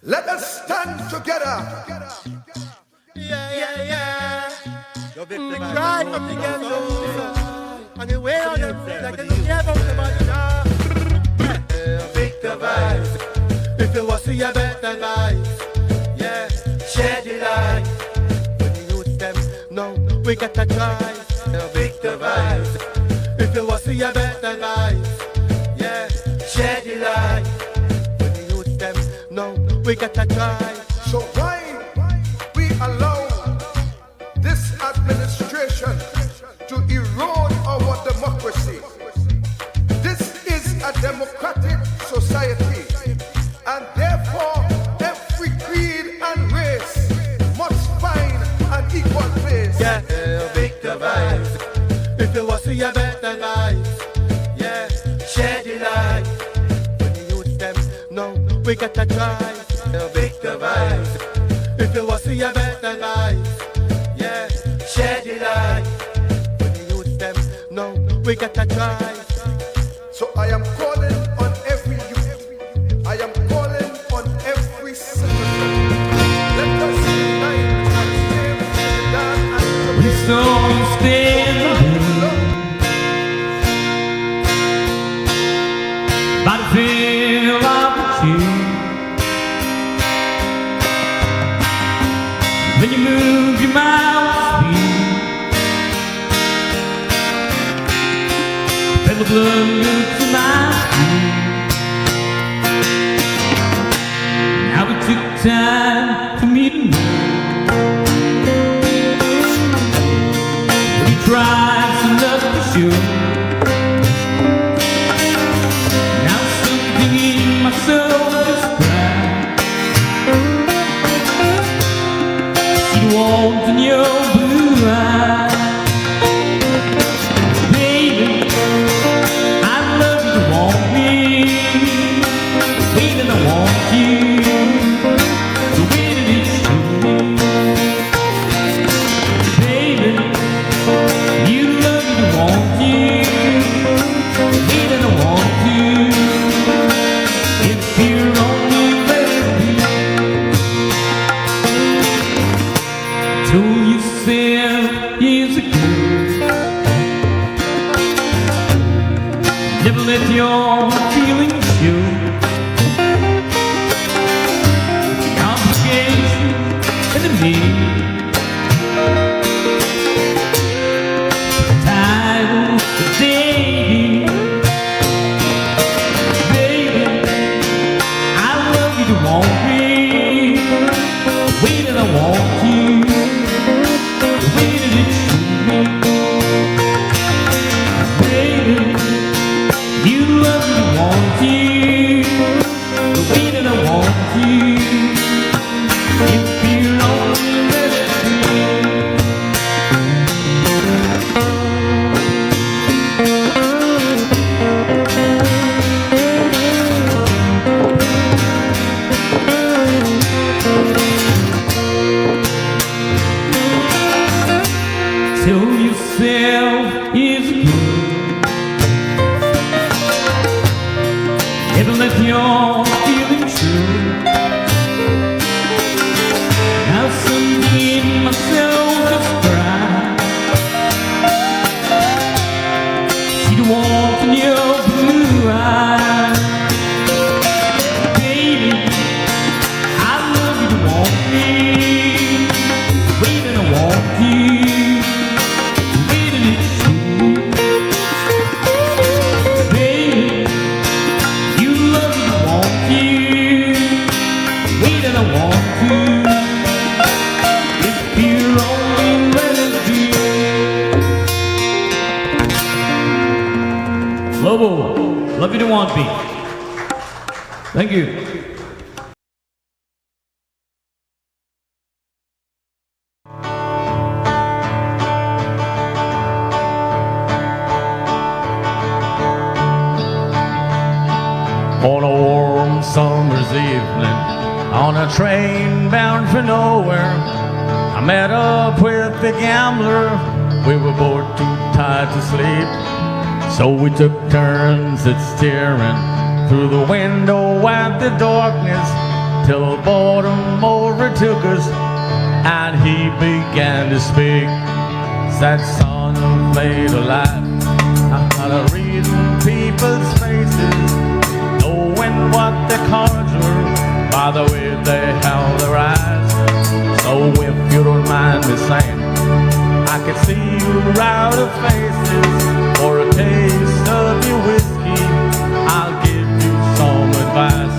Let us stand together. Yeah, yeah, yeah. We cry from together. And the way on your feet, like you never somebody now. Victor vibes. If you want to see a better life, yeah, share the light. When the youth them, no, we gotta try. Victor vibes. If you want to see a better life, yeah, share the light. When the youth them, no, we gotta try. So why we allow this administration to erode our democracy? This is a democratic society, and therefore every creed and race must find an equal place. Yeah, Victor vibes. If you want to see a better life, yeah, share the light. When the youth them, no, we gotta try. Victor vibes. If you want to see a better life, yeah, share the light. When the youth them, no, we gotta try. So I am calling on every youth. I am calling on every citizen. Let us unite and save Sudan and We saw you stand by the field of the tree. When you move your mouth speed, feel the blood move to my feet. Now we took time for me to know. We tried some love to show. Now something in my soul just cried. See the warmth in your blue eyes. Baby, I love you to want me. Baby, I want you. The way that it's true. Baby, you love me to want you. Baby, I want you. If you're only ready. Told yourself years ago, never let your feelings show. Complication and the need. Title the dating. Baby, I love you to want me. Wait and I want you. Wait and it's true. Baby, you love me to want you. The way that I want you. If you're only ready. Tell yourself it's good. Never let your feelings show. Now something in myself just cry. See the warmth in your blue eyes. Baby, I love you to want me. Wait and I want you. Wait and it's true. Baby, you love me to want you. Wait and I want you. If you're only ready to. Lobo, love you to want me. Thank you. On a warm summer's evening, on a train bound for nowhere, I met up with the gambler. We were both too tired to sleep, so we took turns at steering through the window at the darkness till boredom overtook us, and he began to speak. Said, son of later life, I had a reading people's faces, knowing what they conjure by the way they held their eyes. So if you don't mind me saying, I can see you out of faces. For a taste of your whiskey, I'll give you some advice.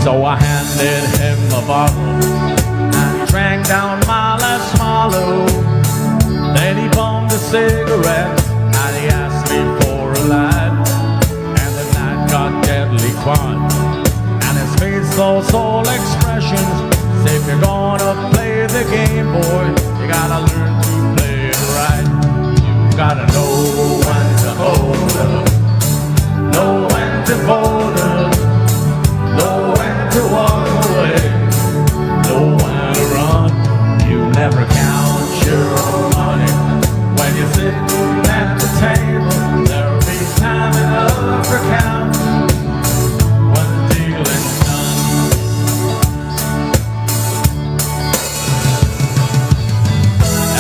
So I handed him a bottle and drank down my last swallow. Then he bummed a cigarette and he asked me for a light. And the night got deadly quiet, and his face lost all expressions. Say, if you're gonna play the game, boy, you gotta learn to play it right. You gotta know when to hold up, know when to fold up, know when to walk away, know when to run. You never count your money when you're sitting at the table. There'll be time enough for counting when the deal is done.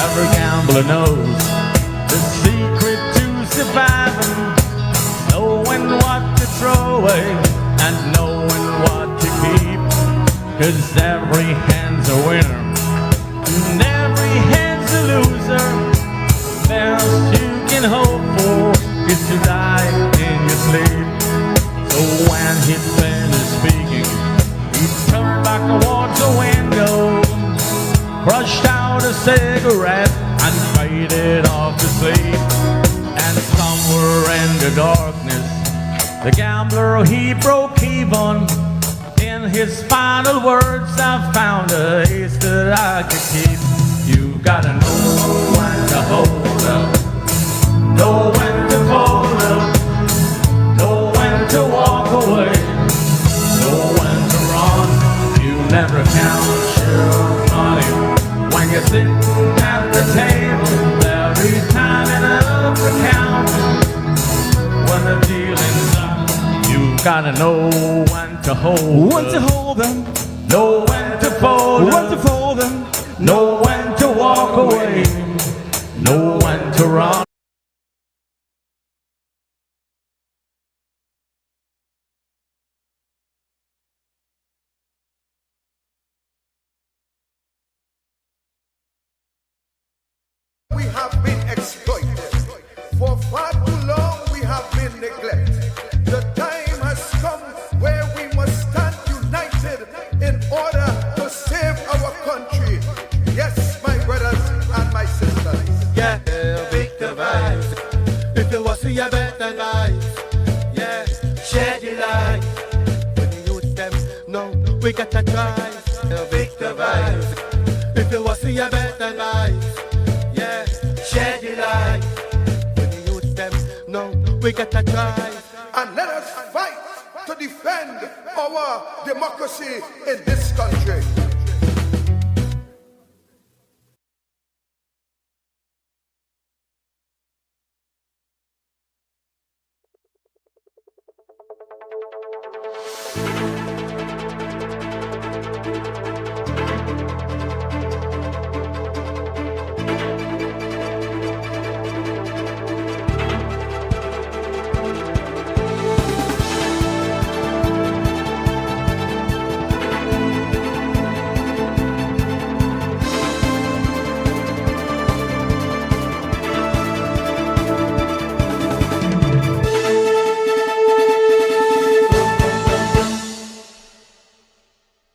Every gambler knows the secret to surviving, knowing what to throw away and knowing what to keep. 'Cause every hand's a winner and every hand's a loser. Best you can hope for is to die in your sleep. So when he finished speaking, he turned back towards the window, crushed out a cigarette and faded off to sleep. And somewhere in the darkness, the gambler, he broke even. In his final words, I found a ace that I could keep. You gotta know when to hold up, know when to fold up, know when to walk away, know when to run. You never count your money when you're sitting at the table. There'll be time enough for counting when the dealing's done. You gotta know when to hold them, know when to fold them, know when to walk away, know when to run. We have been exploited. For far too long we have been neglected. The time has come where we must stand united in order to save our country. Yes, my brothers and my sisters. Yeah, big the vibes. If you want to see a better life, yeah, share the light. When the youth them know we gotta try. Big the vibes. If you want to see a better life, yeah, share the light. When the youth them know we gotta try. And let us fight to defend our democracy in this country.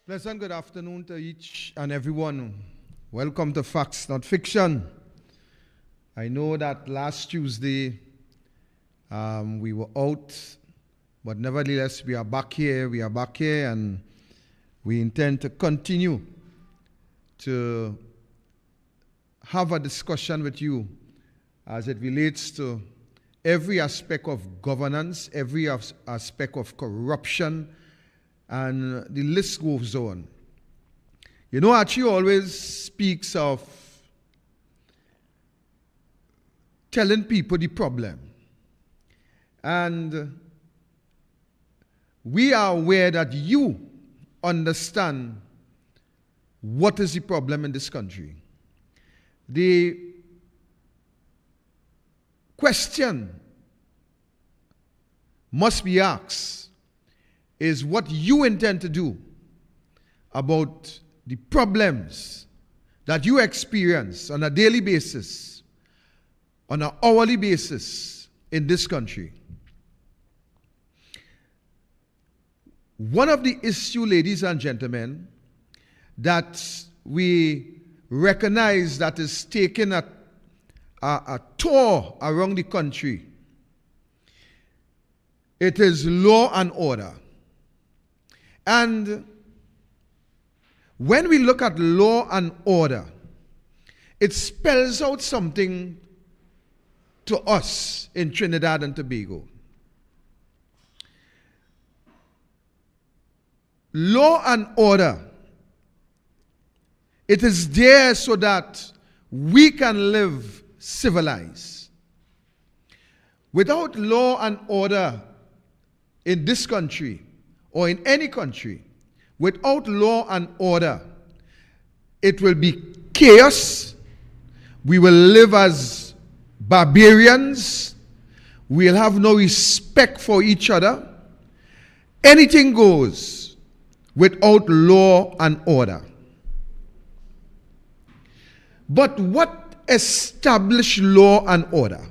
Pleasant good afternoon to each and everyone. Welcome to Facts Not Fiction. I know that last Tuesday we were out, but nevertheless we are back here. And we intend to continue to have a discussion with you as it relates to every aspect of governance, every aspect of corruption, and the list goes on. You know, Archie always speaks of telling people the problem. And we are aware that you understand what is the problem in this country. The question must be asked is what you intend to do about the problems that you experience on a daily basis, on an hourly basis in this country. One of the issues, ladies and gentlemen, that we recognize that is taking a tour around the country, it is law and order. And when we look at law and order, it spells out something to us in Trinidad and Tobago. Law and order, it is there so that we can live civilized. Without law and order in this country or in any country, without law and order, it will be chaos. We will live as barbarians. We'll have no respect for each other. Anything goes without law and order. But what established law and order?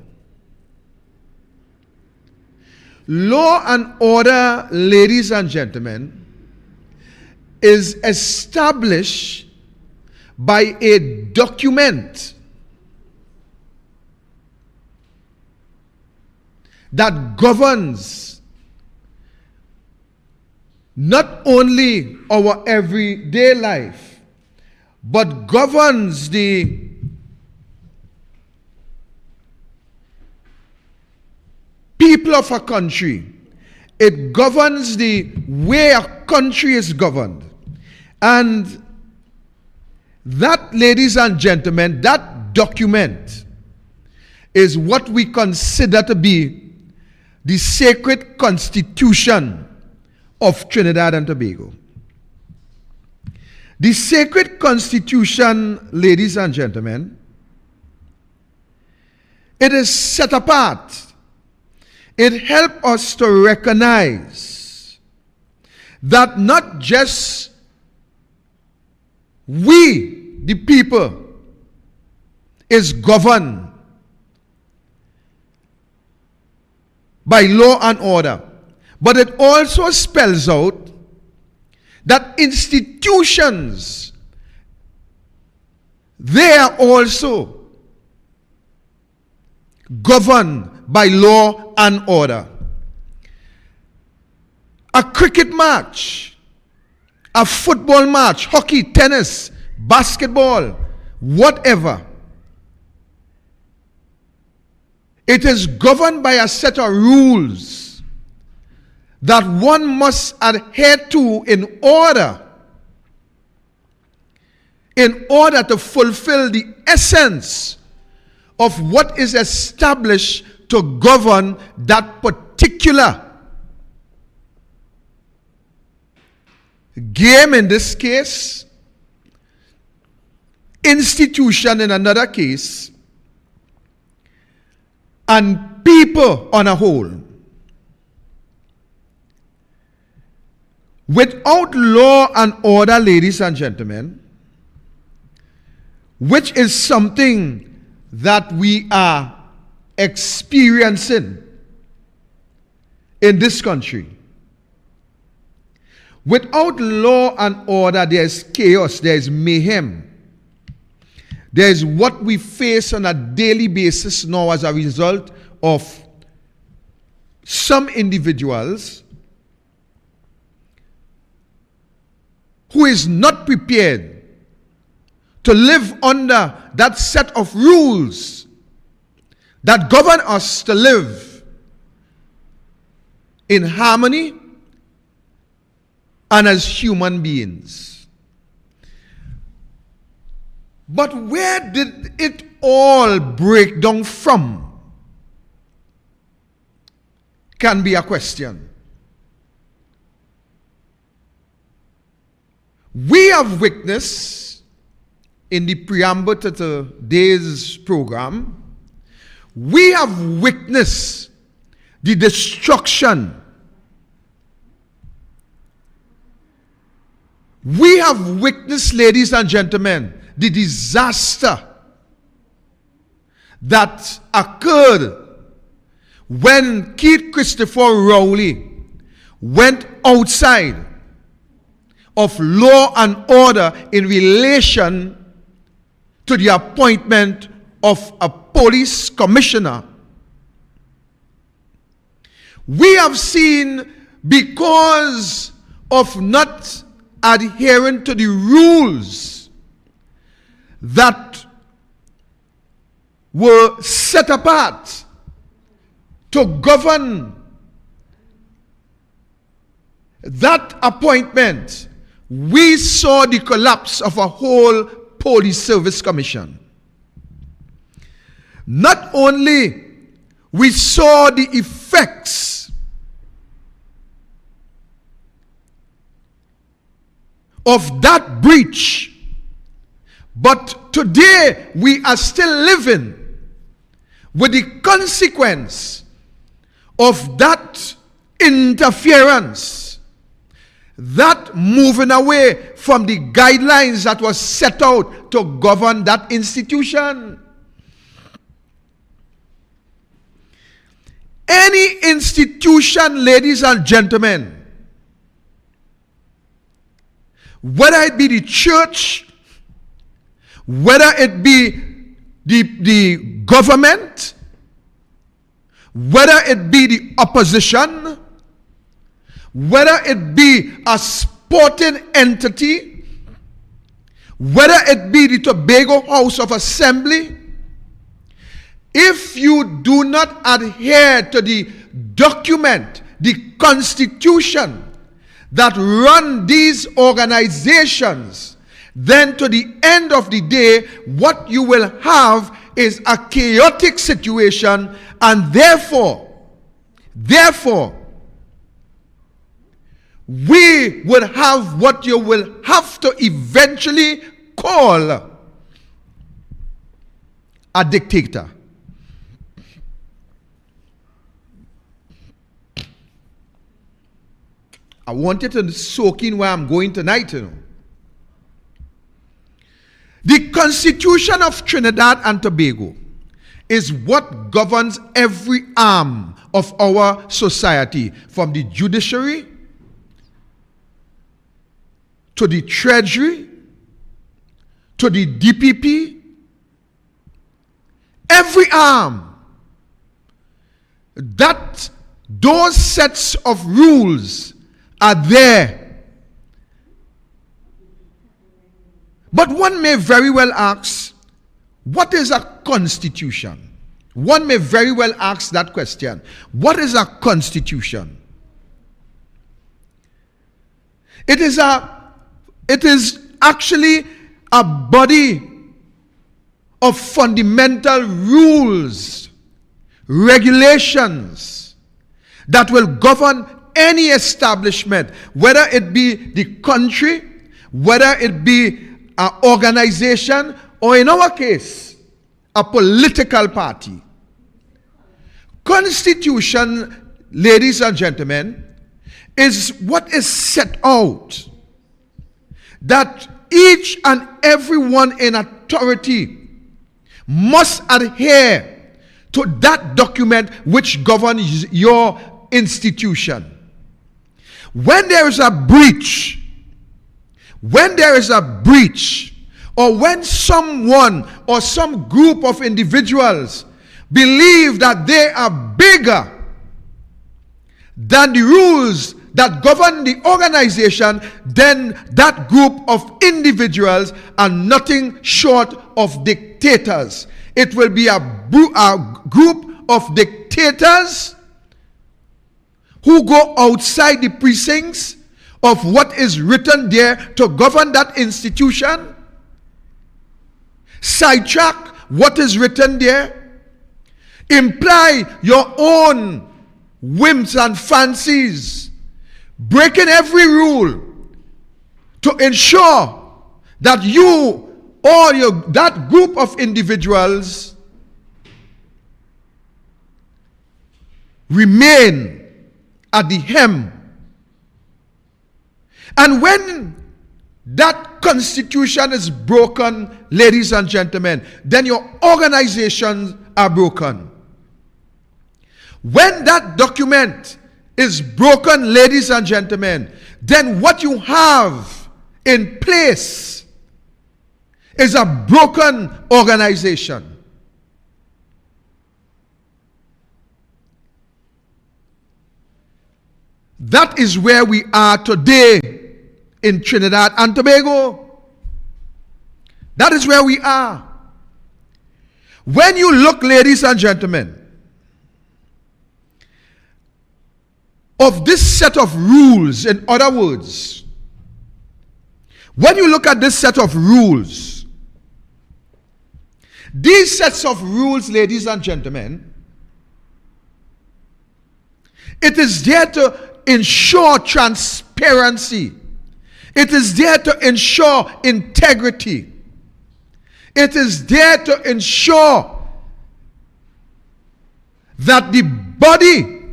Law and order, ladies and gentlemen, is established by a document that governs not only our everyday life, but governs the people of a country. It governs the way a country is governed. And that, ladies and gentlemen, that document is what we consider to be the sacred constitution of Trinidad and Tobago. The sacred constitution, ladies and gentlemen, it is set apart. It helps us to recognize that not just we, the people, is governed by law and order, but it also spells out that institutions, they are also governed by law and order. A cricket match, a football match, hockey, tennis, basketball, whatever, it is governed by a set of rules that one must adhere to in order to fulfill the essence of what is established to govern that particular game in this case, institution in another case, and people on a whole. Without law and order, ladies and gentlemen, which is something that we are experiencing in this country. Without law and order, there is chaos, there is mayhem. There is what we face on a daily basis now as a result of some individuals who is not prepared to live under that set of rules that govern us to live in harmony and as human beings. But where did it all break down from? Can be a question. We have witnessed in the preamble to today's program, we have witnessed the destruction. We have witnessed, ladies and gentlemen, the disaster that occurred when Keith Christopher Rowley went outside of law and order in relation to the appointment of a police commissioner. We have seen, because of not adhering to the rules that were set apart to govern that appointment, we saw the collapse of a whole police service commission. Not only we saw the effects of that breach, but today we are still living with the consequence of that interference, that moving away from the guidelines that was set out to govern that institution. Any institution, ladies and gentlemen, whether it be the church, whether it be the government, whether it be the opposition, whether it be a sporting entity, whether it be the Tobago House of Assembly, if you do not adhere to the document, the constitution that run these organizations, then to the end of the day, what you will have is a chaotic situation, and therefore, we would have what you will have to eventually call a dictator. I want you to soak in where I'm going tonight, you know. The Constitution of Trinidad and Tobago is what governs every arm of our society, from the judiciary to the treasury to the DPP. Every arm, that those sets of rules are there. But one may very well ask, what is a constitution? One may very well ask that question. What is a constitution? It is actually a body of fundamental rules, regulations that will govern any establishment, whether it be the country, whether it be an organization, or in our case, a political party. Constitution, ladies and gentlemen, is what is set out that each and everyone in authority must adhere to that document which governs your institution. When there is a breach, or when someone or some group of individuals believe that they are bigger than the rules that govern the organization, then that group of individuals are nothing short of dictators. It will be a group of dictators who go outside the precincts of what is written there to govern that institution, sidetrack what is written there, imply your own whims and fancies, breaking every rule to ensure that you or that group of individuals remain at the hem. And when that constitution is broken, ladies and gentlemen, then your organizations are broken. When that document is broken, ladies and gentlemen, then what you have in place is a broken organization. That is where we are today in Trinidad and Tobago. That is where we are. When you look, ladies and gentlemen, of this set of rules, in other words, when you look at this set of rules, these sets of rules, ladies and gentlemen, it is there to ensure transparency. It is there to ensure integrity. It is there to ensure that the body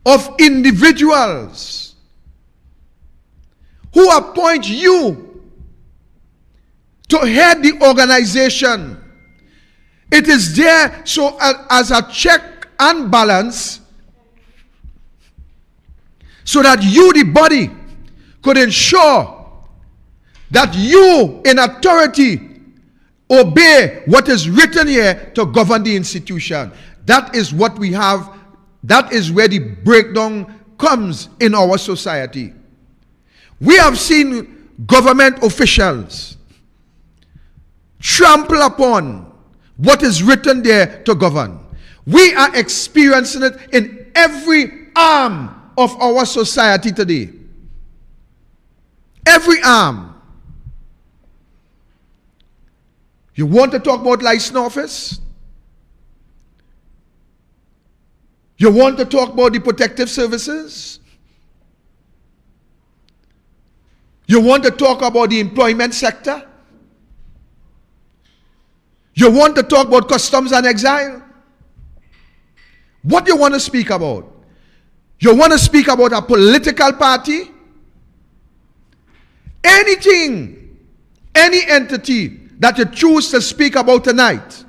of individuals who appoint you to head the organization, it is there so as a check and balance, so that you, the body, could ensure that you in authority obey what is written here to govern the institution. That is what we have. That is where the breakdown comes in our society. We have seen government officials trample upon what is written there to govern. We are experiencing it in every arm of our society today. Every arm. You want to talk about license office? You want to talk about the protective services? You want to talk about the employment sector? You want to talk about customs and exile? What do you want to speak about? You want to speak about a political party? Anything, any entity that you choose to speak about tonight,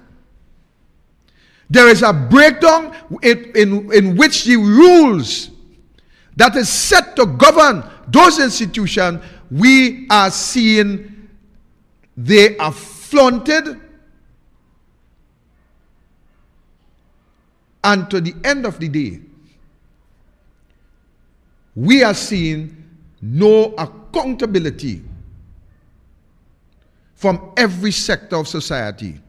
there is a breakdown in which the rules that is set to govern those institutions, we are seeing they are flaunted, and to the end of the day, we are seeing no accountability from every sector of society.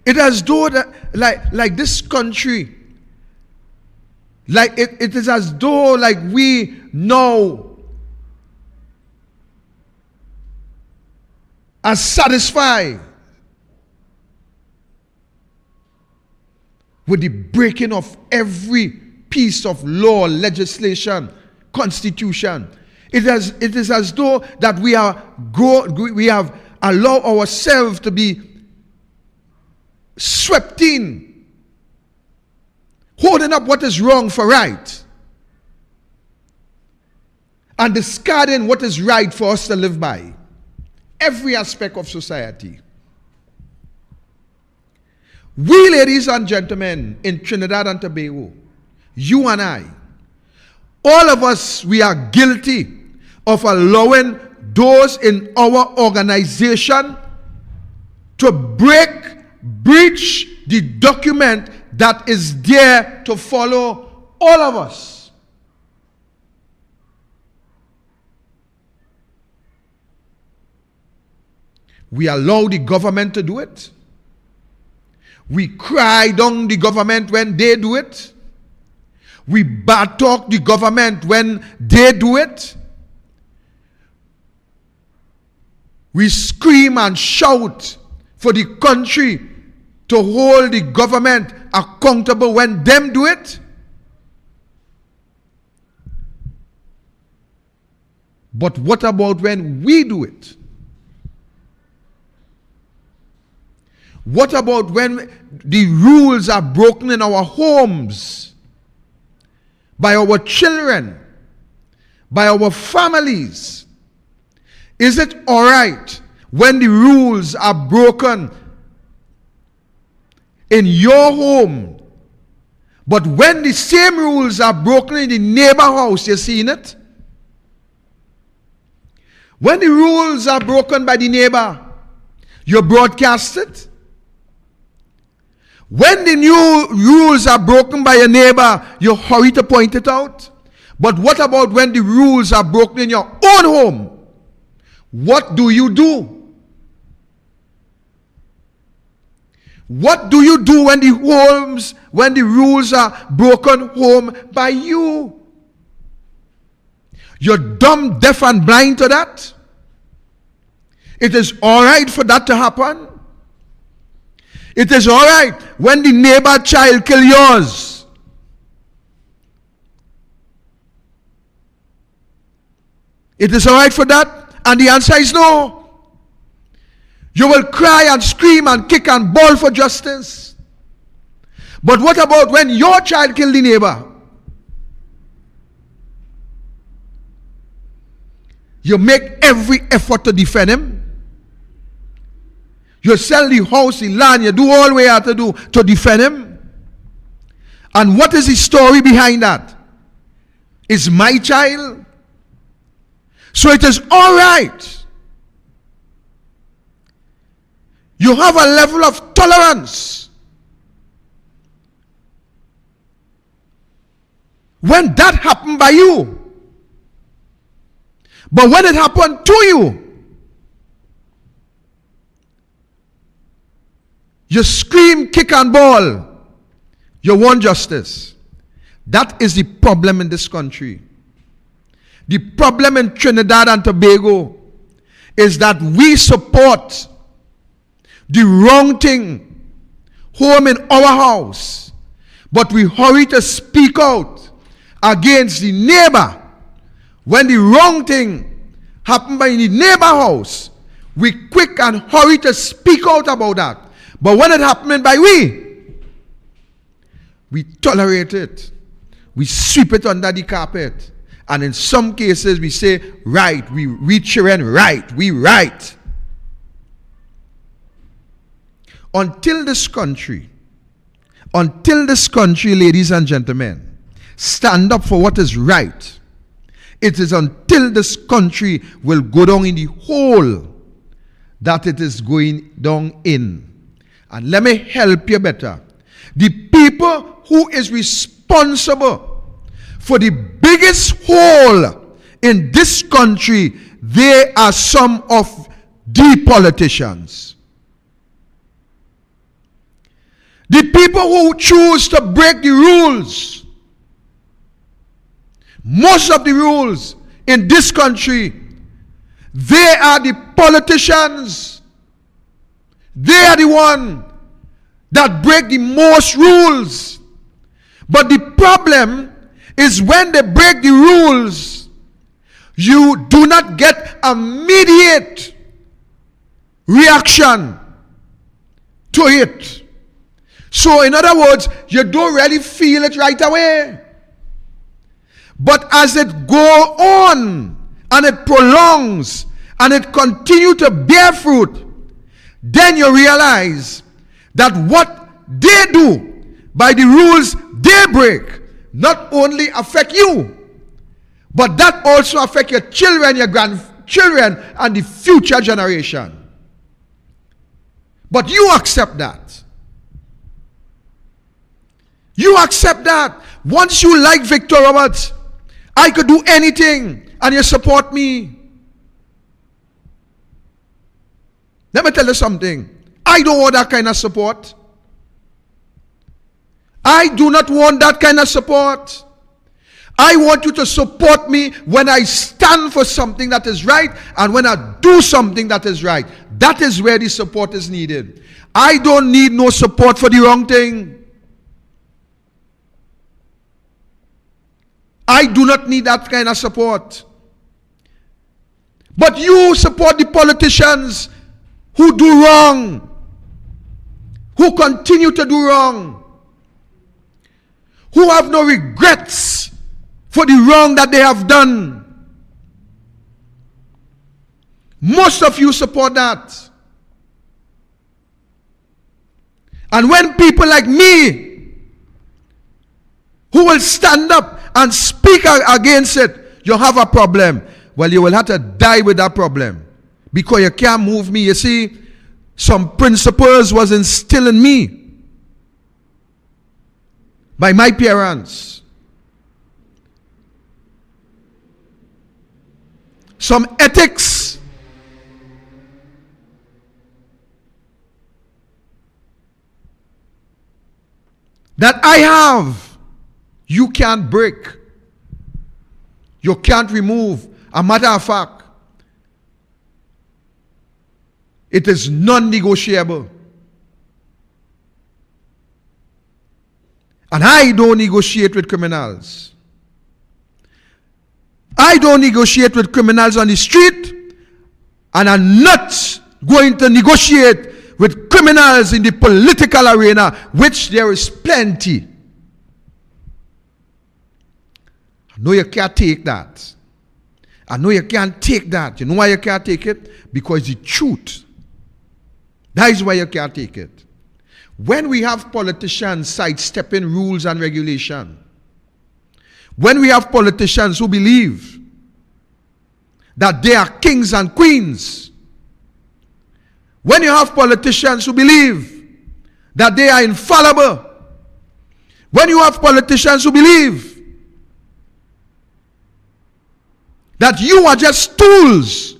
It as though that, like this country, it is as though like we now are satisfied with the breaking of every piece of law, legislation, constitution. It is as though that we have allowed ourselves to be swept in, holding up what is wrong for right, and discarding what is right for us to live by. Every aspect of society. We, ladies and gentlemen, in Trinidad and Tobago, you and I, all of us, we are guilty of allowing those in our organization to breach the document that is there to follow all of us. We allow the government to do it. We cry down the government when they do it. We bad talk the government when they do it. We scream and shout for the country to hold the government accountable when them do it. But what about when we do it? What about when the rules are broken in our homes, by our children, by our families? Is it all right when the rules are broken in your home, but when the same rules are broken in the neighbor house, you're seeing it? When the rules are broken by the neighbor, you broadcast it. When the new rules are broken by a neighbor, you hurry to point it out. But what about when the rules are broken in your own home? What do you do? What do you do when the rules are broken home by you? You're dumb, deaf, and blind to that? It is all right for that to happen. It is all right when the neighbor child kill yours. It is all right for that? And the answer is no. You will cry and scream and kick and bawl for justice. But what about when your child killed the neighbor? You make every effort to defend him. You sell the house, the land, you do all we have to do to defend him. And what is the story behind that? It's my child. So it is all right. You have a level of tolerance. When that happened by you. But when it happened to you, you scream, kick and bawl. You want justice. That is the problem in this country. The problem in Trinidad and Tobago is that we support the wrong thing home in our house, but we hurry to speak out against the neighbor. When the wrong thing happened by the neighbor house, we quick and hurry to speak out about that. But when it happened by we tolerate it. We sweep it under the carpet. And in some cases we say, right, we children, right, we right. Until this country, ladies and gentlemen, stand up for what is right, it is until this country will go down in the hole that it is going down in. And let me help you better. The people who is responsible for the biggest hole in this country, they are some of the politicians. The people who choose to break the rules, most of the rules in this country, they are the politicians. They are the one that break the most rules. But the problem is when they break the rules, you do not get immediate reaction to it. So in other words, you don't really feel it right away. But as it go on and it prolongs and it continue to bear fruit, then you realize that what they do by the rules they break not only affect you, but that also affect your children, your grandchildren, and the future generation. But you accept that. You accept that. Once you like Victor Roberts, I could do anything, and you support me. Let me tell you something. I don't want that kind of support. I do not want that kind of support. I want you to support me when I stand for something that is right and when I do something that is right. That is where the support is needed. I don't need no support for the wrong thing. I do not need that kind of support. But you support the politicians who do wrong, who continue to do wrong, who have no regrets for the wrong that they have done. Most of you support that. And when people like me, who will stand up and speak against it, you have a problem. Well, you will have to die with that problem. Because you can't move me. You see, some principles was instilled in me by my parents. Some ethics. That I have, you can't break. You can't remove. A matter of fact, it is non-negotiable. And I don't negotiate with criminals. I don't negotiate with criminals on the street, and I'm not going to negotiate with criminals in the political arena, which there is plenty. I know you can't take that. I know you can't take that. You know why you can't take it? Because the truth. That is why you can't take it. When we have politicians sidestepping rules and regulation, when we have politicians who believe that they are kings and queens, when you have politicians who believe that they are infallible, when you have politicians who believe that you are just tools,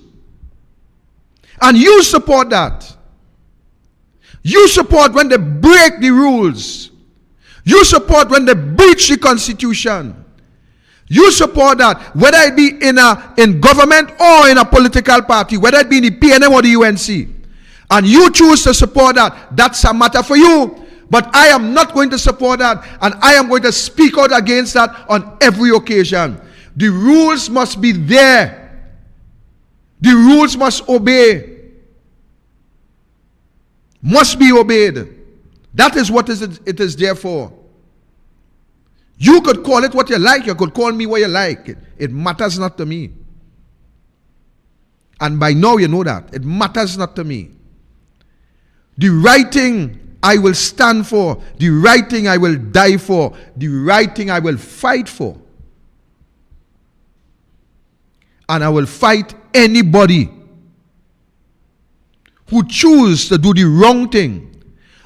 and you support that, you support when they break the rules, you support when they breach the Constitution, you support that, whether it be in government or in a political party, whether it be in the PNM or the UNC, and you choose to support that, that's a matter for you. But I am not going to support that, and I am going to speak out against that on every occasion. The rules must be there. The rules must obey. Must be obeyed. That is what it is there for. You could call it what you like. You could call me what you like. It matters not to me. And by now you know that. It matters not to me. The right thing I will stand for. The right thing I will die for. The right thing I will fight for. And I will fight anybody who choose to do the wrong thing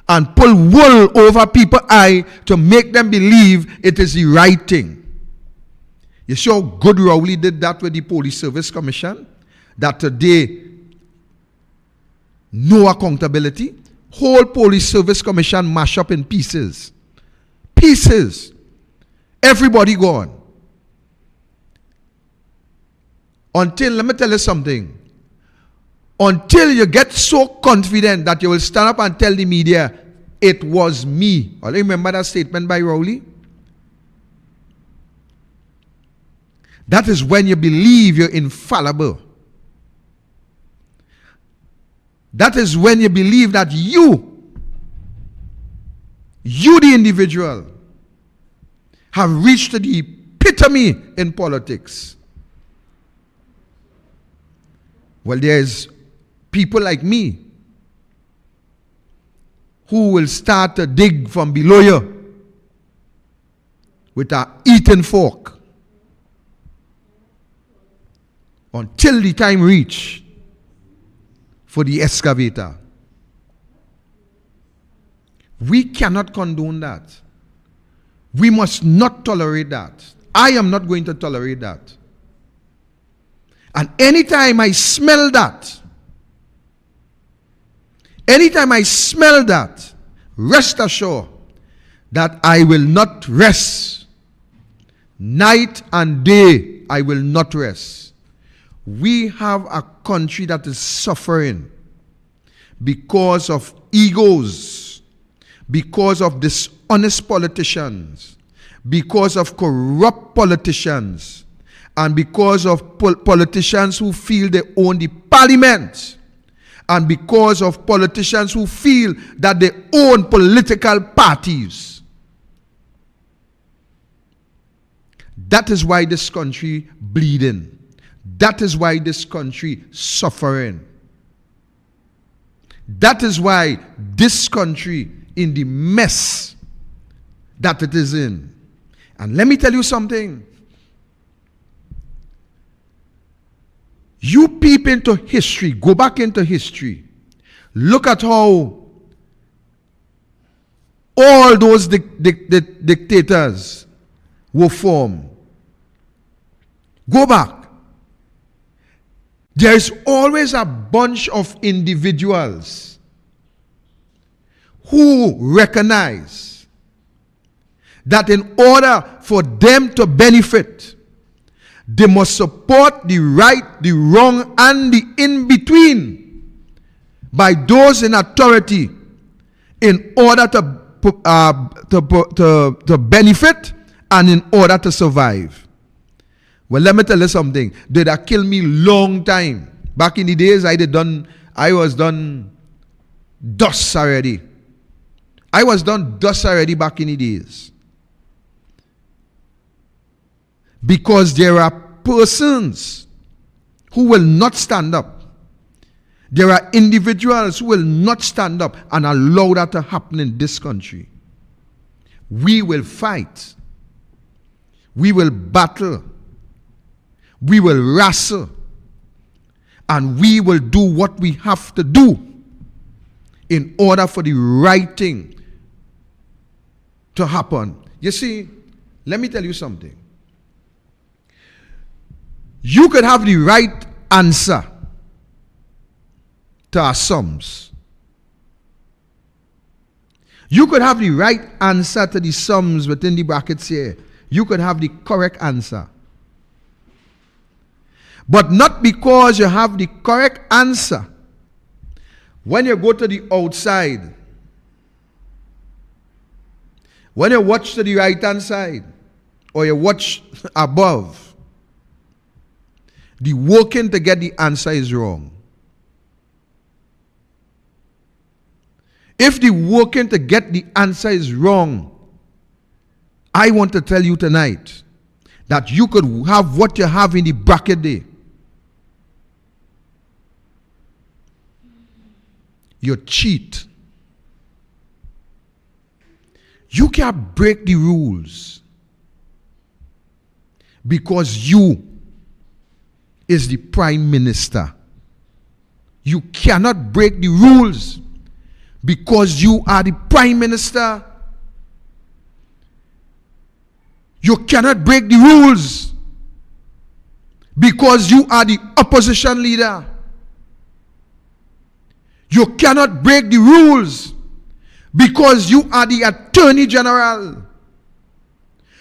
and pull wool over people's eye to make them believe it is the right thing. You see how good Rowley did that with the Police Service Commission? That today, no accountability. Whole Police Service Commission mash up in pieces. Pieces. Everybody gone. Until, let me tell you something. Until you get so confident that you will stand up and tell the media, it was me. Or remember that statement by Rowley? That is when you believe you're infallible. That is when you believe that you the individual, have reached the epitome in politics. Well, there's people like me who will start to dig from below you with an eating fork until the time reach for the excavator. We cannot condone that. We must not tolerate that. I am not going to tolerate that. And anytime I smell that, rest assured that I will not rest. Night and day, I will not rest. We have a country that is suffering because of egos, because of dishonest politicians, because of corrupt politicians. and because of politicians who feel they own the parliament, and because of politicians who feel that they own political parties. That is why this country bleeding. That is why this country suffering. That is why this country in the mess that it is in. And let me tell you something. You peep into history, go back into history. Look at how all those dictators were formed. Go back. There is always a bunch of individuals who recognize that in order for them to benefit, they must support the right, the wrong, and the in-between by those in authority in order to benefit and in order to survive. Well, let me tell you something. They that kill me long time. Back in the days, I was done dust already. I was done dust already back in the days. Because there are persons who will not stand up. There are individuals who will not stand up and allow that to happen in this country. We will fight. We will battle. We will wrestle. And we will do what we have to do in order for the right thing to happen. You see, let me tell you something. You could have the right answer to our sums. You could have the right answer to the sums within the brackets here. You could have the correct answer. But not because you have the correct answer. When you go to the outside, when you watch to the right hand side, or you watch above, the working to get the answer is wrong. If the working to get the answer is wrong, I want to tell you tonight that you could have what you have in the bracket there. You cheat. You can't break the rules because you is the prime minister. You cannot break the rules because you are the prime minister. You cannot break the rules because you are the opposition leader. You cannot break the rules because you are the attorney general.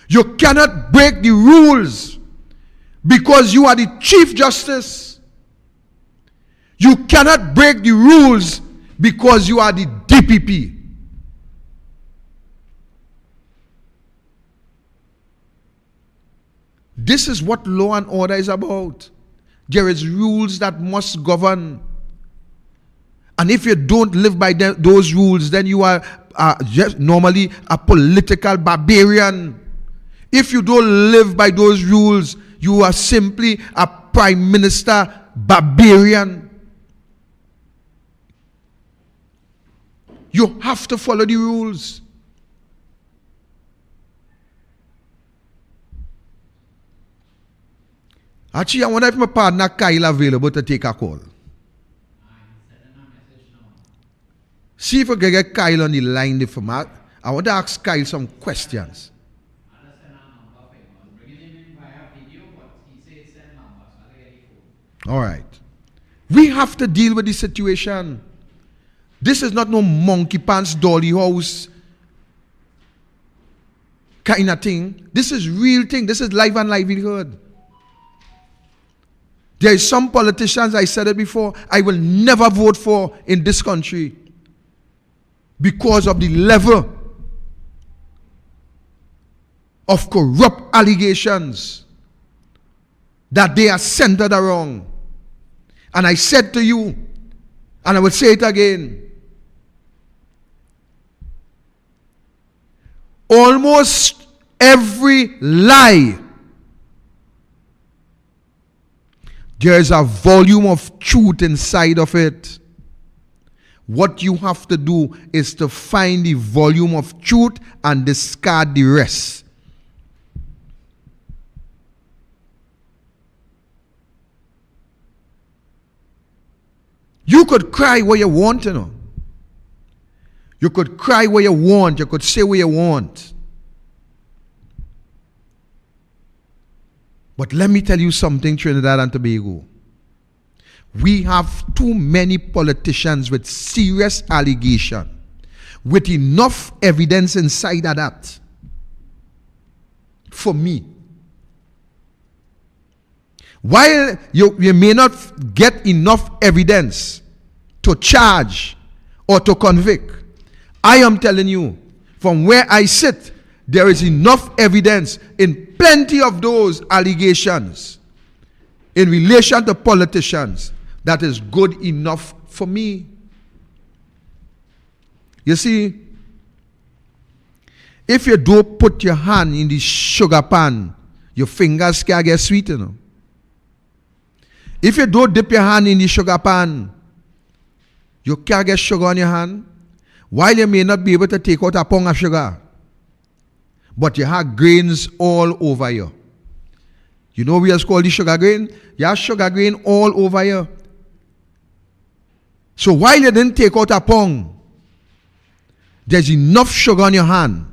You cannot break the rules because you are the chief justice. You cannot break the rules because you are the DPP. This is what law and order is about. There is rules that must govern. And if you don't live by those rules, then you are just normally a political barbarian. If you don't live by those rules, you are simply a prime minister barbarian. You have to follow the rules. Actually, I wonder if my partner Kyle available to take a call. See if I can get Kyle on the line for me. I want to ask Kyle some questions. All right. We have to deal with the situation. This is not no monkey pants dolly house kind of thing. This is real thing. This is life and livelihood. There is some politicians, I said it before, I will never vote for in this country because of the level of corrupt allegations that they are centered around. And I said to you, and I will say it again, almost every lie, there is a volume of truth inside of it. What you have to do is to find the volume of truth and discard the rest. You could cry what you want, you know. You could cry what you want. You could say what you want. But let me tell you something, Trinidad and Tobago. We have too many politicians with serious allegation, with enough evidence inside of that. For me. While you may not get enough evidence to charge or to convict, I am telling you, from where I sit, there is enough evidence in plenty of those allegations in relation to politicians that is good enough for me. You see, if you don't put your hand in the sugar pan, your fingers can get sweet, you know. If you don't dip your hand in the sugar pan, you can't get sugar on your hand. While you may not be able to take out a pound of sugar, but you have grains all over you. You know we just call the sugar grain? You have sugar grain all over you. So while you didn't take out a pound, there's enough sugar on your hand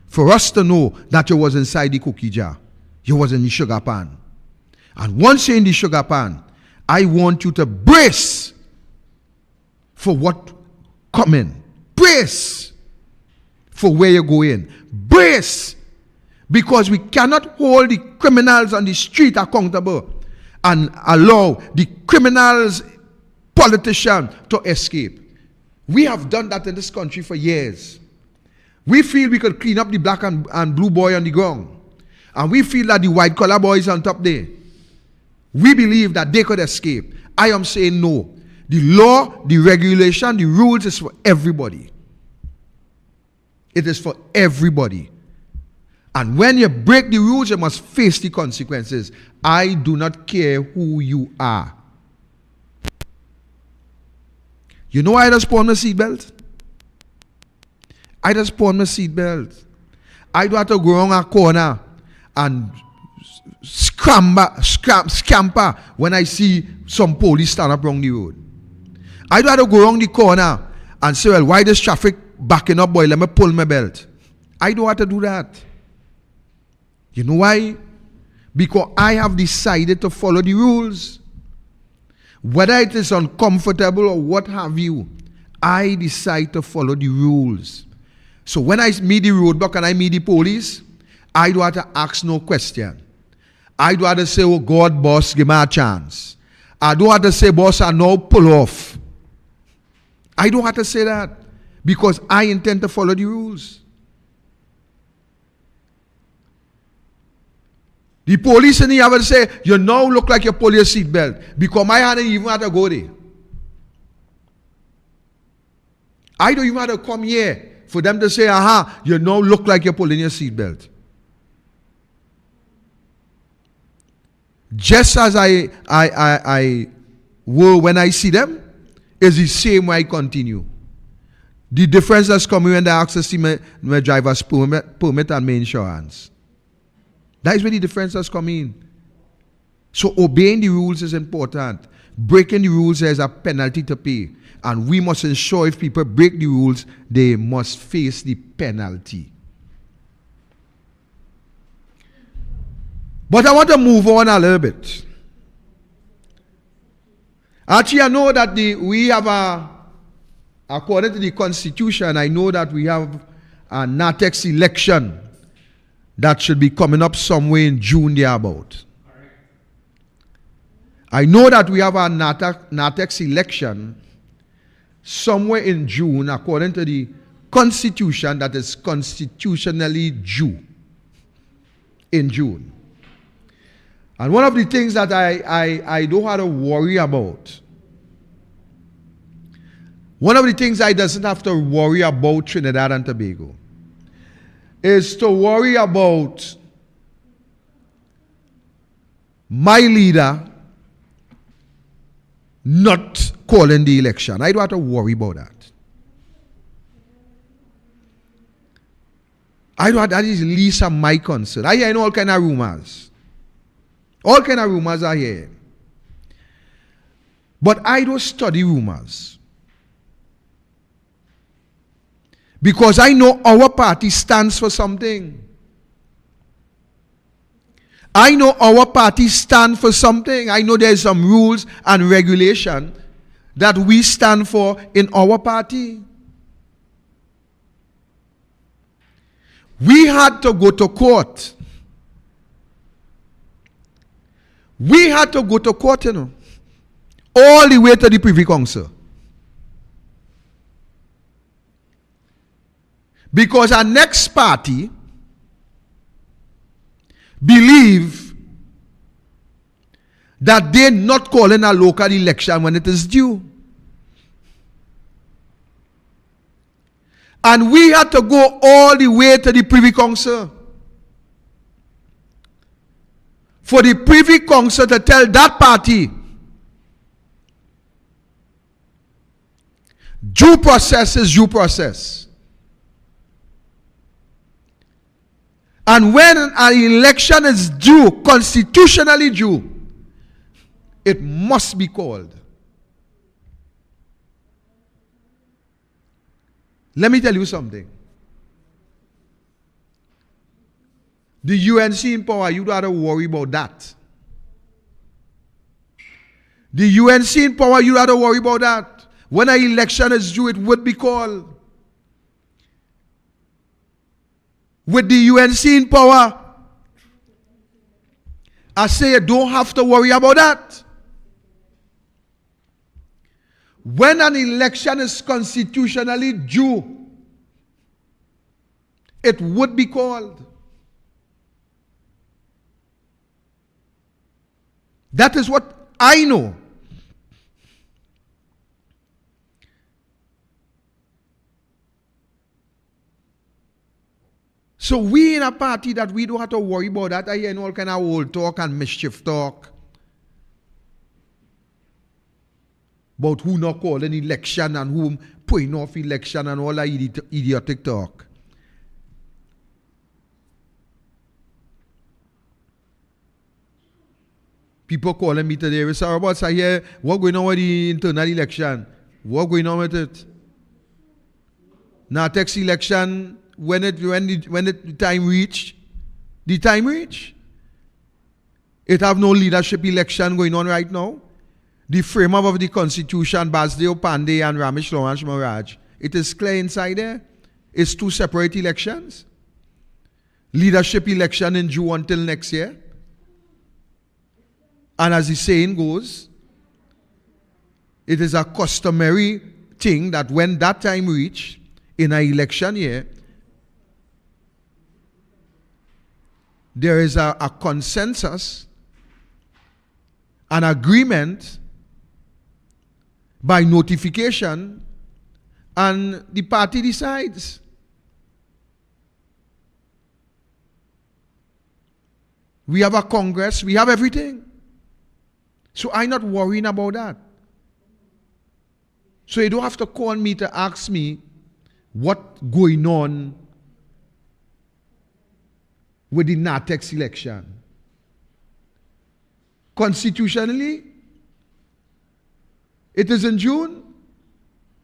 for us to know that you was inside the cookie jar. You was in the sugar pan. And once you're in the sugar pan, I want you to brace for what coming. Brace for where you're going. Brace. Because we cannot hold the criminals on the street accountable and allow the criminals, politicians to escape. We have done that in this country for years. We feel we could clean up the black and blue boy on the ground. And we feel that the white collar boys on top there, we believe that they could escape. I am saying no. The law, the regulation, the rules is for everybody. It is for everybody. And when you break the rules, you must face the consequences. I do not care who you are. You know I just put on my seatbelt? I just put on my seatbelt. I don't have to go around a corner and scamper when I see some police stand up around the road. I don't have to go around the corner and say, well, why this traffic backing up, boy? Let me pull my belt. I don't have to do that. You know why? Because I have decided to follow the rules. Whether it is uncomfortable or what have you, I decide to follow the rules. So when I meet the roadblock and I meet the police, I don't have to ask no question. I don't have to say, oh God, boss, give me a chance. I don't have to say, boss, I now pull off. I don't have to say that because I intend to follow the rules. The police in the have to say, you now look like you pull your seatbelt because my hand didn't even have to go there. I don't even have to come here for them to say, aha, you now look like you're pulling your seatbelt. Just as I will when I see them, is the same way I continue. The difference that's coming when they ask to see my driver's permit and my insurance. That is where the difference has come in. So obeying the rules is important. Breaking the rules has a penalty to pay. And we must ensure if people break the rules, they must face the penalty. But I want to move on a little bit. Actually, I know that we have according to the Constitution, I know that we have a NATEX election that should be coming up somewhere in June thereabout. I know that we have a NATEX election somewhere in June according to the Constitution that is constitutionally due in June. And one of the things that I don't have to worry about, one of the things I doesn't have to worry about Trinidad and Tobago is to worry about my leader not calling the election. I don't have to worry about that. That is least of my concern. I hear all kind of rumors. All kind of rumors I hear. But I don't study rumors. Because I know our party stands for something. I know our party stands for something. I know there's some rules and regulation that we stand for in our party. We had to go to court. We had to go to court, all the way to the Privy Council. Because our next party believe that they're not calling a local election when it is due. And we had to go all the way to the Privy Council for the Privy Council to tell that party due process is due process. And when an election is due, constitutionally due, it must be called. Let me tell you something. The UNC in power, you don't have to worry about that. The UNC in power, you don't have to worry about that. When an election is due, it would be called. With the UNC in power, I say you don't have to worry about that. When an election is constitutionally due, it would be called. That is what I know. So we in a party that we don't have to worry about that. I hear all kind of old talk and mischief talk about who not calling election and who putting off election and all that idiotic talk. People calling me today, Mr. Roberts, I hear what going on with the internal election? What going on with it? Now text election, when the time reach, the time reach. It have no leadership election going on right now. The framework of the Constitution, Basdeo Pandey and Ramesh Lawrence Maharaj, it is clear inside there. It's two separate elections. Leadership election in June until next year. And as the saying goes, it is a customary thing that when that time reach in an election year, there is a consensus, an agreement by notification, and the party decides. We have a Congress, we have everything. So I'm not worrying about that. So you don't have to call me to ask me what going on with the NATEX election. Constitutionally, it is in June.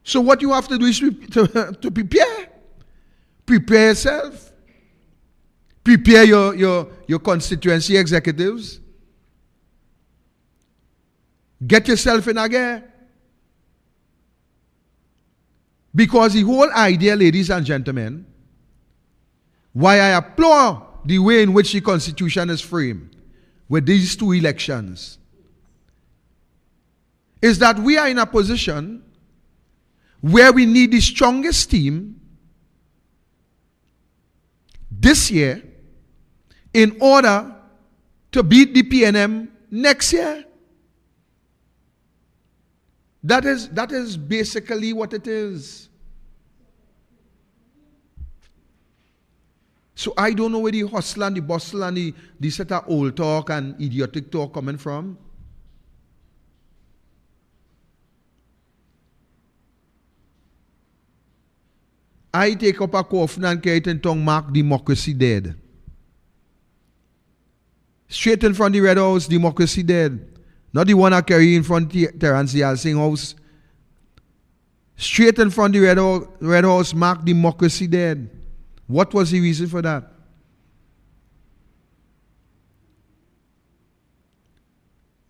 So what you have to do is to prepare. Prepare yourself. Prepare your constituency executives. Get yourself in a gear. Because the whole idea, ladies and gentlemen, why I applaud the way in which the Constitution is framed with these two elections, is that we are in a position where we need the strongest team this year in order to beat the PNM next year. That is basically what it is. So I don't know where the hustle and the bustle and the set of old talk and idiotic talk coming from. I take up a coffin and carry it in tongue, mark democracy dead. Straight in front of the Red House, democracy dead. Not the one I carry in front of Terence Yalsing house. Straight in front of the Red House, mark democracy dead. What was the reason for that?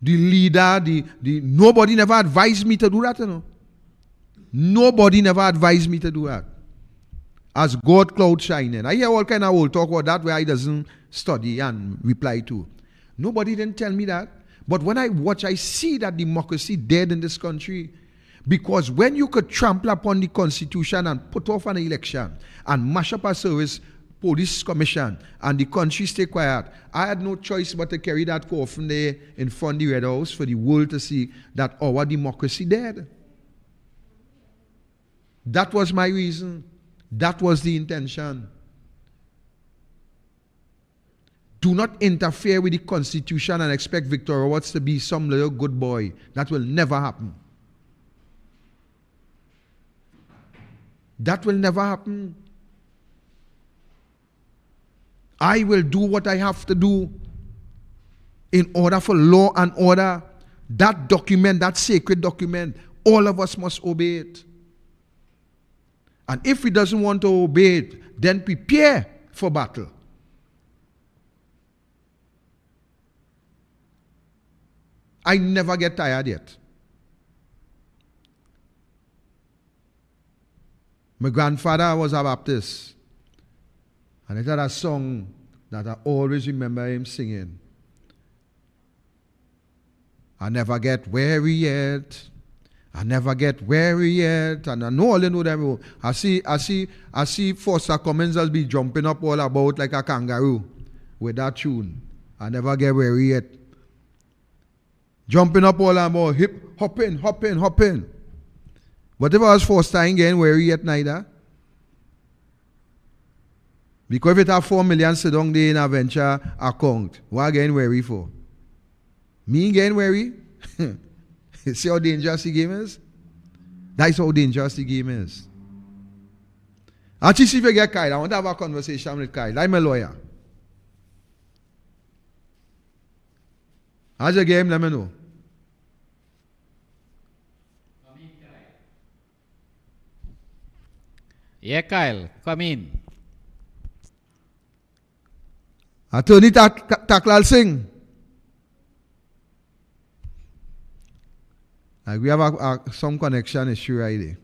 The leader, nobody never advised me to do that, you know. Nobody never advised me to do that. As God cloud shining. I hear all kind of old talk about that where I doesn't study and reply to. Nobody didn't tell me that. But when I watch, I see that democracy dead in this country. Because when you could trample upon the Constitution and put off an election and mash up a service, police commission, and the country stay quiet, I had no choice but to carry that coffin there in front of the Red House for the world to see that our democracy dead. That was my reason. That was the intention. Do not interfere with the Constitution and expect Victor Roberts to be some little good boy. That will never happen. That will never happen. I will do what I have to do in order for law and order. That document, that sacred document, all of us must obey it. And if he doesn't want to obey it, then prepare for battle. I never get tired yet. My grandfather was a Baptist. And it had a song that I always remember him singing. I never get weary yet. I never get weary yet. And I know all you know them. I see Foster Cummins as be jumping up all about like a kangaroo with that tune. I never get weary yet. Jumping up all about, hip, hopping. But if I was Foster, I ain't getting weary yet neither. Because if it have 4 million sit down there in a venture account, what I getting weary for? Me getting weary? See how dangerous the game is? That's how dangerous the game is. Actually, see if you get Kyle, I want to have a conversation with Kyle. I'm a lawyer. How's your game? Let me know. Yeah, Kyle, come in. Attorney Taklal Singh. We have some connection issue right there.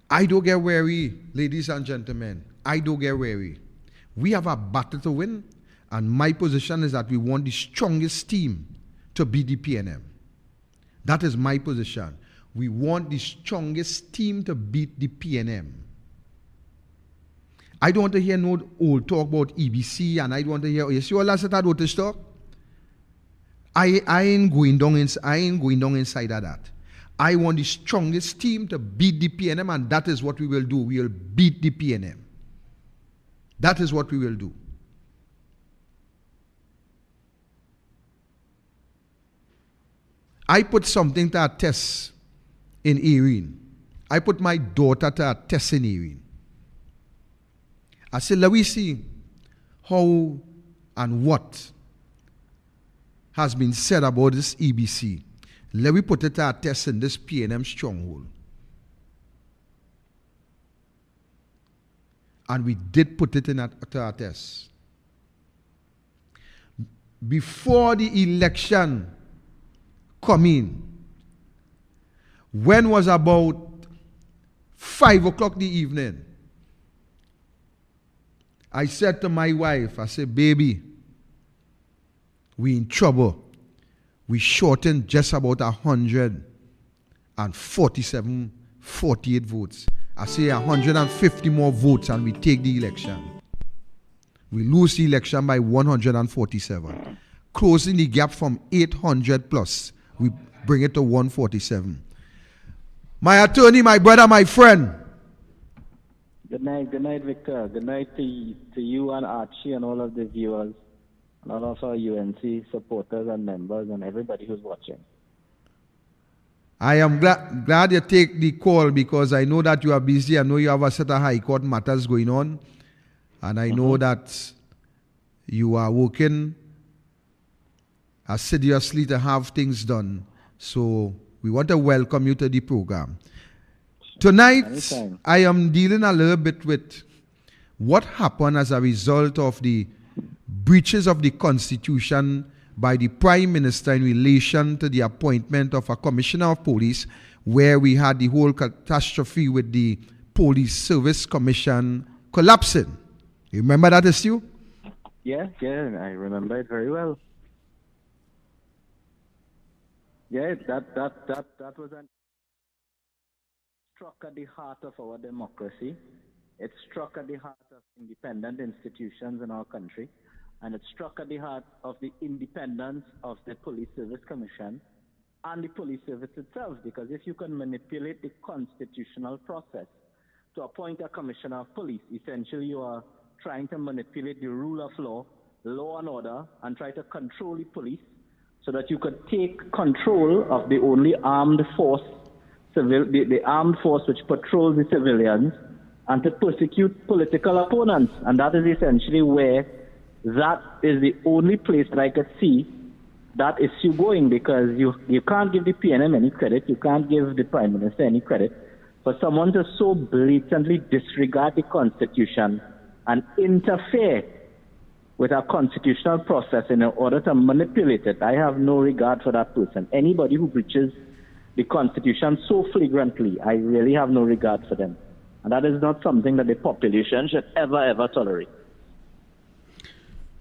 I don't get weary, ladies and gentlemen. I don't get weary. We have a battle to win, and my position is that we want the strongest team to beat the PNM. That is my position. We want the strongest team to beat the PNM. I don't want to hear no old talk about EBC, and I don't want to hear, you see all that notice talk? I ain't going down inside of that. I want the strongest team to beat the PNM, and that is what we will do. We will beat the PNM. That is what we will do. I put something to a test in Erin. I put my daughter to a test in Erin. I said, let me see how and what has been said about this EBC. Let me put it to a test in this PNM stronghold. And we did put it to a test. Before the election come in, when was about 5 o'clock the evening, I said to my wife, I said, baby, we in trouble. We shortened just about 147, 48 votes. I say 150 more votes and we take the election. We lose the election by 147. Closing the gap from 800 plus. We bring it to 147. My attorney, my brother, my friend. Good night, Victor. Good night to you and Archie and all of the viewers and all of our UNC supporters and members and everybody who's watching. I am glad you take the call because I know that you are busy. I know you have a set of high court matters going on. And I know that you are working assiduously to have things done. So we want to welcome you to the program. Tonight, Anytime. I am dealing a little bit with what happened as a result of the breaches of the Constitution by the Prime Minister in relation to the appointment of a Commissioner of Police, where we had the whole catastrophe with the Police Service Commission collapsing. You remember that issue? Yeah, I remember it very well. Yeah, that was struck at the heart of our democracy. It struck at the heart of independent institutions in our country. And it struck at the heart of the independence of the Police Service Commission and the police service itself. Because if you can manipulate the constitutional process to appoint a commissioner of police, essentially you are trying to manipulate the rule of law and order, and try to control the police so that you could take control of the only armed force, the armed force which patrols the civilians, and to persecute political opponents. And that is essentially where that is the only place that I could see that issue going, because you can't give the PNM any credit, you can't give the Prime Minister any credit for someone to so blatantly disregard the Constitution and interfere with our constitutional process in order to manipulate it. I have no regard for that person. Anybody who breaches the Constitution so flagrantly, I really have no regard for them. And that is not something that the population should ever tolerate.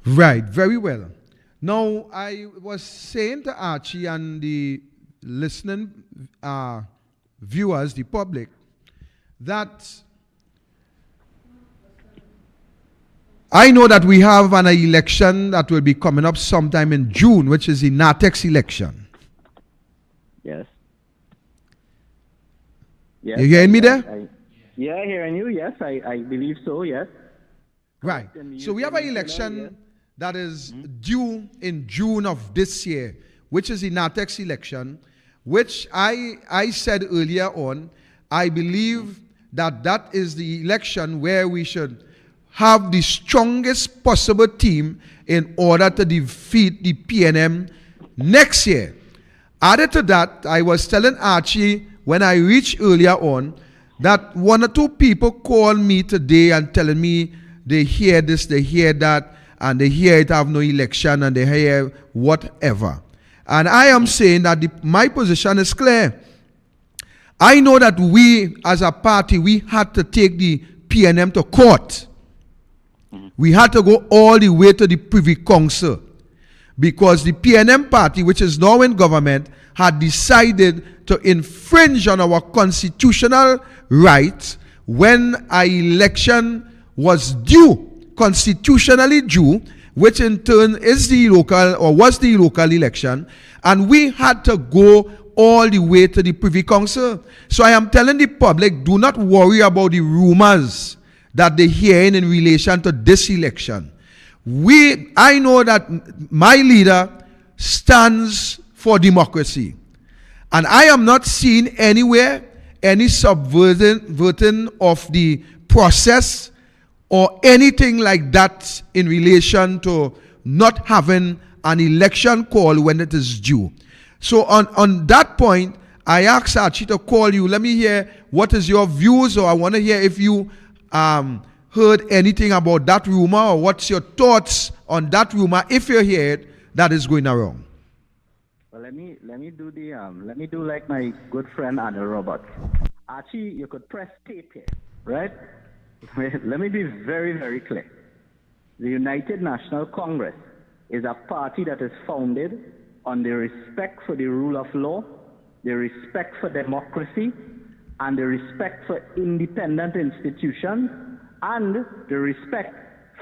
Right, very well. Now, I was saying to Archie and the listening viewers, the public, that I know that we have an election that will be coming up sometime in June, which is the NATEX election. Yes. You hearing me there? Yeah, hearing you, yes. I believe so, yes. Right. So we have an election that is due in June of this year, which is the NATEX election, which I said earlier on, I believe that is the election where we should have the strongest possible team in order to defeat the PNM next year. Added to that, I was telling Archie when I reached earlier on that one or two people called me today and telling me they hear this, they hear that, and they hear it have no election, and they hear whatever. And I am saying that my position is clear. I know that we as a party, we had to take the PNM to court. We had to go all the way to the Privy Council because the PNM party, which is now in government, had decided to infringe on our constitutional rights when an election was due, constitutionally due, which in turn is the local or was the local election, and we had to go all the way to the Privy Council. So I am telling the public, do not worry about the rumors that they hearing in relation to this election. I know that my leader stands for democracy. And I am not seeing anywhere any subverting of the process or anything like that in relation to not having an election call when it is due. So on that point, I asked Archie to call you. Let me hear what is your views, or I want to hear if you heard anything about that rumor, or what's your thoughts on that rumor, if you hear it, that is going around. Well, let me do like my good friend Anna Roberts. Archie, you could press tape here, right? Let me be very, very clear. The United National Congress is a party that is founded on the respect for the rule of law, the respect for democracy, and the respect for independent institutions and the respect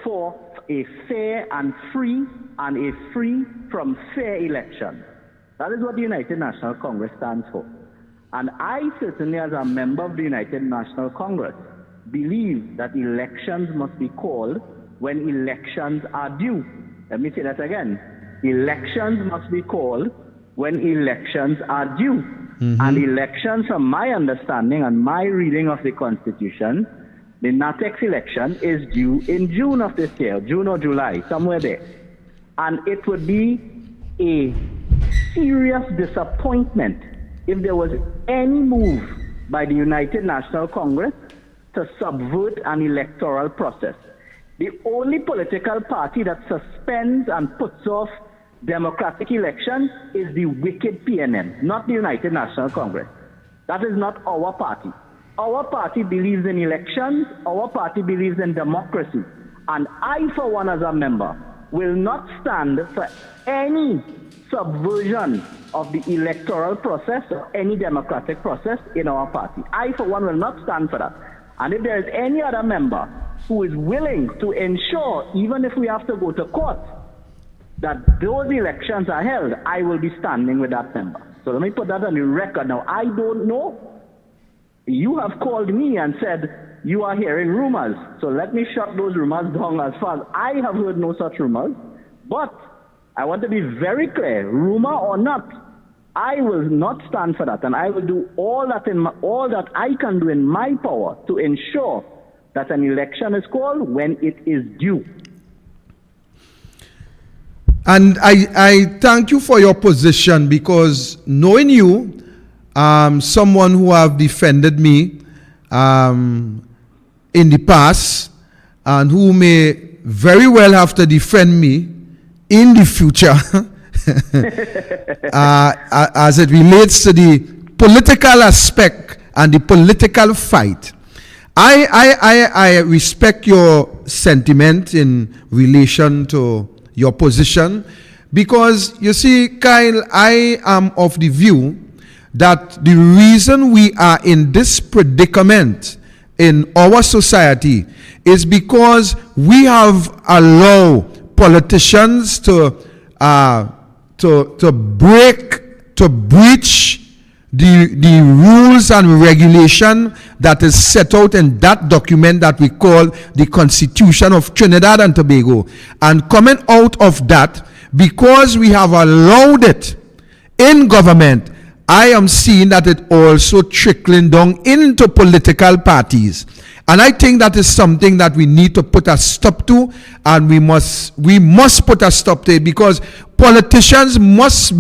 for a fair and free and a free from fair election. That is what the United National Congress stands for. And I certainly, as a member of the United National Congress, believe that elections must be called when elections are due. Let me say that again. Elections must be called when elections are due. And elections, from my understanding and my reading of the Constitution, the NATEX election is due in June of this year, June or July, somewhere there. And it would be a serious disappointment if there was any move by the United National Congress to subvert an electoral process. The only political party that suspends and puts off democratic elections is the wicked PNM, not the United National Congress. That is not our party. Our party believes in elections, our party believes in democracy. And I, for one, as a member, will not stand for any subversion of the electoral process or any democratic process in our party. I, for one, will not stand for that. And if there is any other member who is willing to ensure, even if we have to go to court, that those elections are held, I will be standing with that member. So let me put that on the record. Now, I don't know. You have called me and said you are hearing rumors. So let me shut those rumors down. As far as I have heard no such rumors. But I want to be very clear, rumor or not, I will not stand for that. And I will do all that I can do in my power to ensure that an election is called when it is due. And I thank you for your position, because knowing you, someone who have defended me in the past and who may very well have to defend me in the future as it relates to the political aspect and the political fight. I respect your sentiment in relation to your position, because you see, Kyle, I am of the view that the reason we are in this predicament in our society is because we have allowed politicians to breach the rules and regulation that is set out in that document that we call the Constitution of Trinidad and Tobago. And coming out of that, because we have allowed it in government, I am seeing that it also trickling down into political parties. And I think that is something that we need to put a stop to, and we must put a stop to it, because politicians must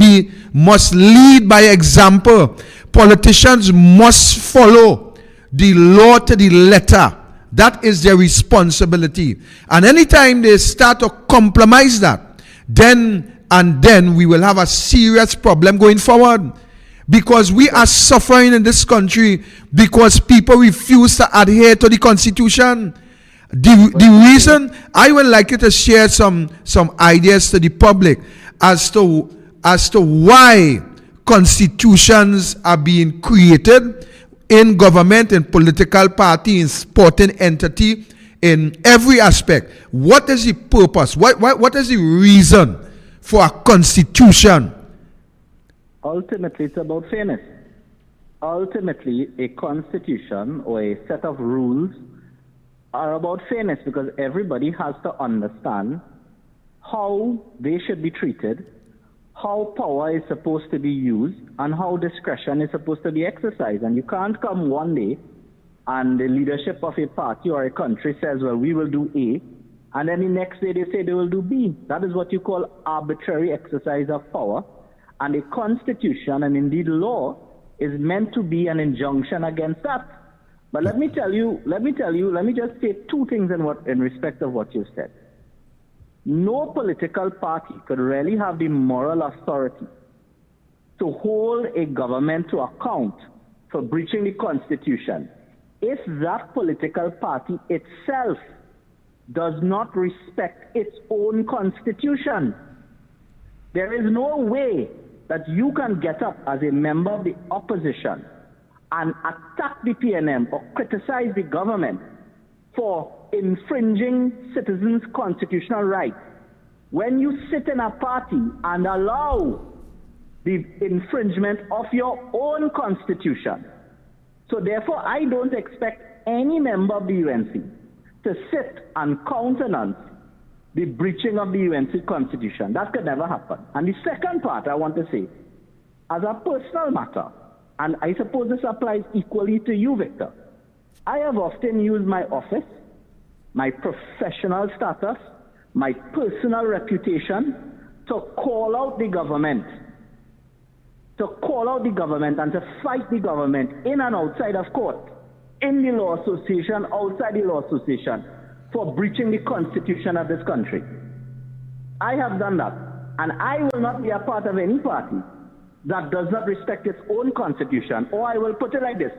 lead by example. Politicians must follow the law to the letter. That is their responsibility. And anytime they start to compromise that, then we will have a serious problem going forward. Because we are suffering in this country because people refuse to adhere to the Constitution. The reason I would like you to share some ideas to the public as to why constitutions are being created in government, in political party, in sporting entity, in every aspect. What is the purpose? What is the reason for a constitution? Ultimately, it's about fairness. Ultimately, a constitution or a set of rules are about fairness, because everybody has to understand how they should be treated, how power is supposed to be used, and how discretion is supposed to be exercised. And you can't come one day and the leadership of a party or a country says, well, we will do A, and then the next day they say they will do B. That is what you call arbitrary exercise of power. And a constitution, and indeed law, is meant to be an injunction against that. But let me just say two things in respect of what you said. No political party could really have the moral authority to hold a government to account for breaching the Constitution if that political party itself does not respect its own constitution. There is no way that you can get up as a member of the opposition and attack the PNM or criticize the government for infringing citizens' constitutional rights, when you sit in a party and allow the infringement of your own constitution. So therefore, I don't expect any member of the UNC to sit and countenance the breaching of the UNC constitution. That could never happen. And the second part I want to say, as a personal matter, and I suppose this applies equally to you, Victor, I have often used my office, my professional status, my personal reputation to call out the government, and to fight the government in and outside of court, in the law association, outside the law association, for breaching the constitution of this country. I have done that, and I will not be a part of any party that does not respect its own constitution. Or I will put it like this: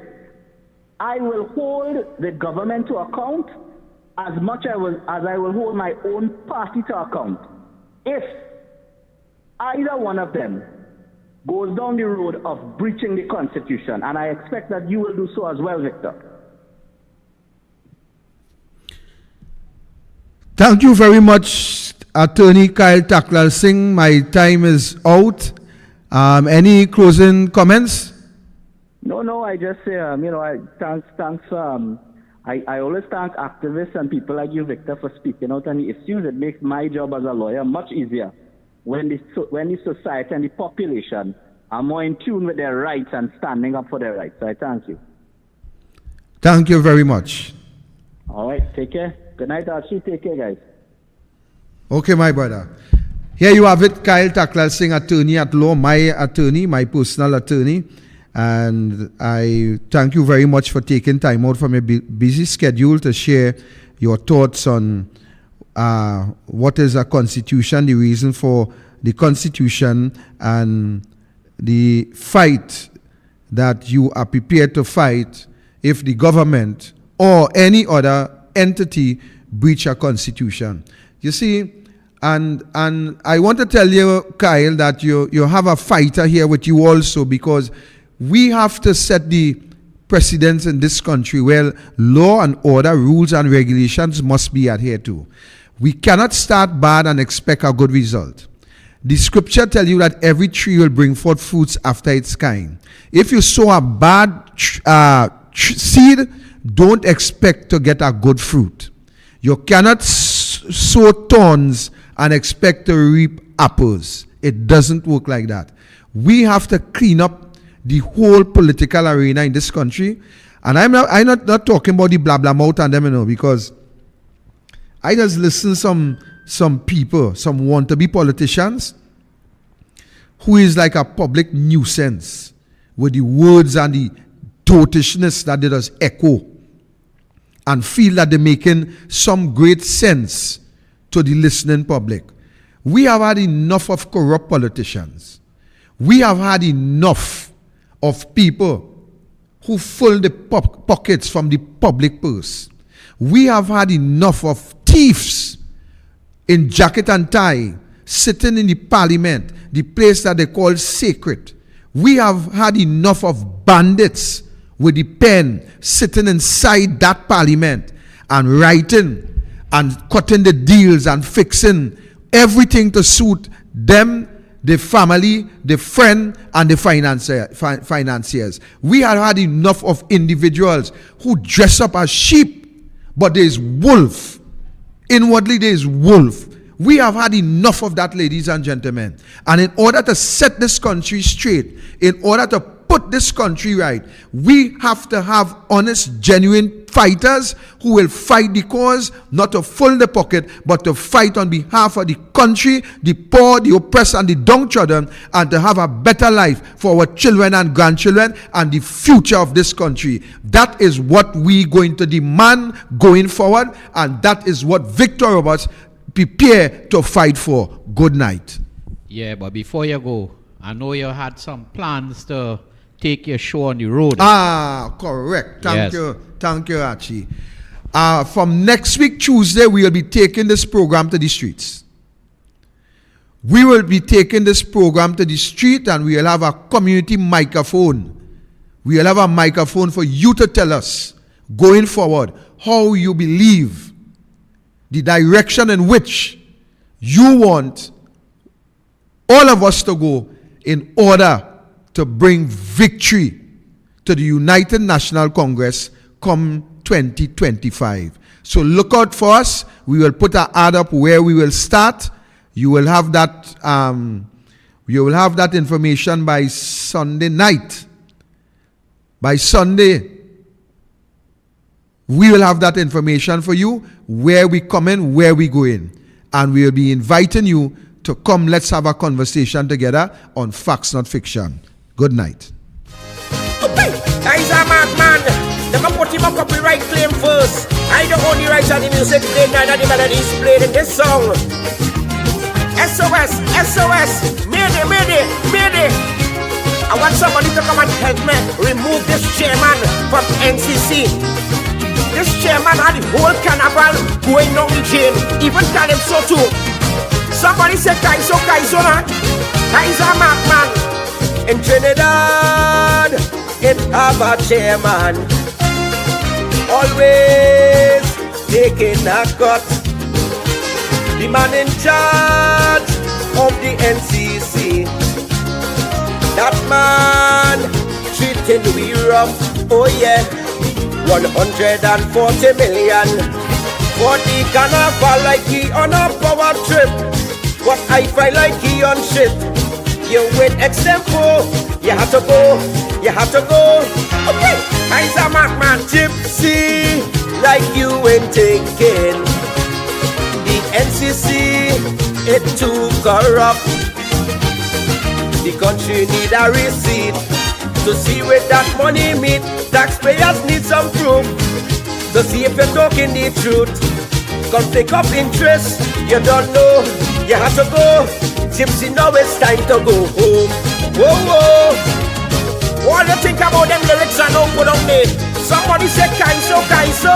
I will hold the government to account as much as I will hold my own party to account. If either one of them goes down the road of breaching the constitution, and I expect that you will do so as well, Victor. Thank you very much, Attorney Kyle Taklal Singh. My time is out. Any closing comments? No, I just say, thanks. I always thank activists and people like you, Victor, for speaking out on the issues. It makes my job as a lawyer much easier when the society and the population are more in tune with their rights and standing up for their rights. So I thank you. Thank you very much. All right, take care. Good night, Archie. Take care, guys. Okay, my brother. Here you have it, Kyle Taklal Singh, attorney at law, my personal attorney. And I thank you very much for taking time out from a busy schedule to share your thoughts on what is a constitution, the reason for the constitution, and the fight that you are prepared to fight if the government or any other entity breach a constitution. You see, and I want to tell you, Kyle, that you have a fighter here with you also, because we have to set the precedents in this country where law and order, rules and regulations must be adhered to. We cannot start bad and expect a good result. The scripture tells you that every tree will bring forth fruits after its kind. If you sow a bad seed, don't expect to get a good fruit. You cannot sow thorns and expect to reap apples. It doesn't work like that. We have to clean up the whole political arena in this country. And I'm not talking about the blah blah mouth and them, because I just listen some people, some want-to-be politicians, who is like a public nuisance with the words and the totishness that they just echo and feel that they're making some great sense to the listening public. We have had enough of corrupt politicians. We have had enough of people who fill the pockets from the public purse. We have had enough of thieves in jacket and tie sitting in the parliament, the place that they call sacred. We have had enough of bandits with the pen sitting inside that parliament and writing and cutting the deals and fixing everything to suit them, the family, the friend, and the financiers. We have had enough of individuals who dress up as sheep, but there is wolf. Inwardly there is wolf. We have had enough of that, ladies and gentlemen. And in order to set this country straight, in order to put this country right, we have to have honest, genuine fighters who will fight the cause, not to fill the pocket, but to fight on behalf of the country, the poor, the oppressed, and the downtrodden, and to have a better life for our children and grandchildren and the future of this country. That is what we're going to demand going forward, and that is what Victor Roberts prepare to fight for. Good night. Yeah, but before you go, I know you had some plans to take your show on the road. Correct. Thank you, Archie. From next week, Tuesday, we will be taking this program to the streets. We will be taking this program to the street, and we will have a community microphone We'll have a microphone for you to tell us, going forward, how you believe the direction in which you want all of us to go in order to bring victory to the United National Congress come 2025. So look out for us. We will put our ad up where we will start. You will have that information by Sunday night. By Sunday, we will have that information for you, where we come in, where we go in. And we will be inviting you to come. Let's have a conversation together on Facts Not Fiction. Good night. Guys, I'm a man. Never put him a copyright claim first. I the only write on the music played, neither the melodies played in this song. SOS, SOS, Mayday, Mayday, Mayday. I want somebody to come and help me remove this chairman from NCC. This chairman had the whole carnival going down the chain. Even tell him so too. Somebody say Kaiso, Kaiso, Kaiser man. In Trinidad, it have a chairman, always taking a cut. The man in charge of the NCC, that man treating we rough, oh yeah. 140 million for the carnival, like he on a power trip. But I feel like he on shit. You with example, you have to go, you have to go. Okay, I's a man, gypsy, like you ain't thinking. The NCC, it too corrupt. The country need a receipt to see where that money meet. Taxpayers need some proof to see if you're talking the truth. Conflict of interest, you don't know, you have to go. Gypsy, now it's time to go home. Whoa, whoa. What do you think about them lyrics I don't put on there? Somebody say Kaiso, Kaiso.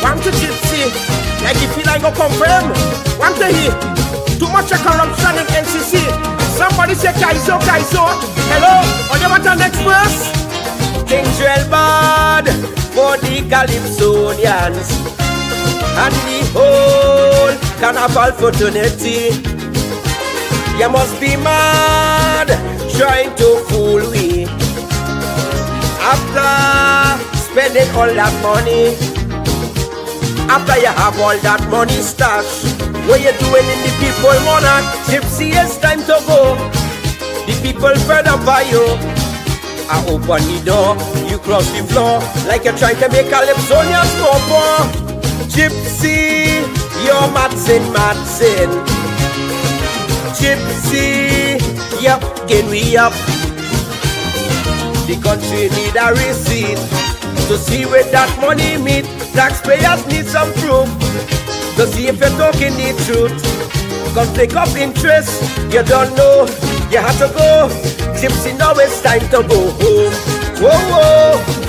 Want to Gypsy, like you feel like go confirm. Want to hear too much of corruption in NCC. Somebody say Kaiso, Kaiso. Hello, or you want the next verse? King Joel bad for the Calypsonians and the whole carnival fraternity. You must be mad trying to fool we. After spending all that money, after you have all that money stashed, what you doing in the people monarch? Gypsy, it's time to go. The people fed up by you. I open the door, you cross the floor, like you're trying to make Calypsonians more poor. Gypsy, you're Matson, Matson. Gypsy, yep, can we up? The country need a receipt to see where that money meet. Taxpayers need some proof to see if you're talking the truth. Conflict of interest, you don't know, you have to go. Gypsy, now it's time to go home. Whoa, whoa.